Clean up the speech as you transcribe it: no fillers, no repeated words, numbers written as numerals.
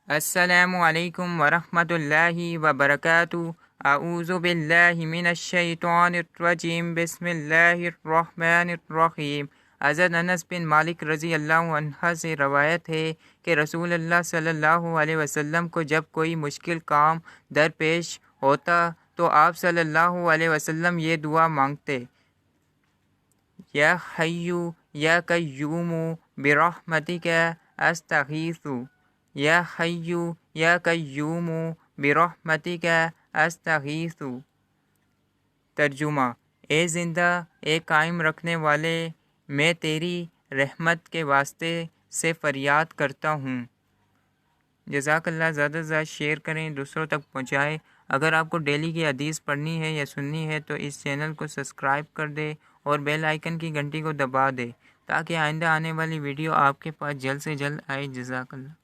السلام علیکم ورحمۃ اللہ وبرکاتہ۔ اعوذ باللہ من الشیطان الرجیم، بسم اللہ الرحمن الرحیم۔ حضرت انس بن مالک رضی اللہ عنہ سے روایت ہے کہ رسول اللہ صلی اللہ علیہ وسلم کو جب کوئی مشکل کام درپیش ہوتا تو آپ صلی اللہ علیہ وسلم یہ دعا مانگتے: یا حیّ یا قیوم برحمتک استغیث، یا حیّ یا قیوم برحمتک استغیث۔ ترجمہ: اے زندہ، اے قائم رکھنے والے، میں تیری رحمت کے واسطے سے فریاد کرتا ہوں۔ جزاک اللہ۔ زیادہ سے زیادہ شیئر کریں، دوسروں تک پہنچائیں۔ اگر آپ کو ڈیلی کی حدیث پڑھنی ہے یا سننی ہے تو اس چینل کو سبسکرائب کر دے اور بیل آئیکن کی گھنٹی کو دبا دے تاکہ آئندہ آنے والی ویڈیو آپ کے پاس جلد سے جلد آئے۔ جزاک اللہ۔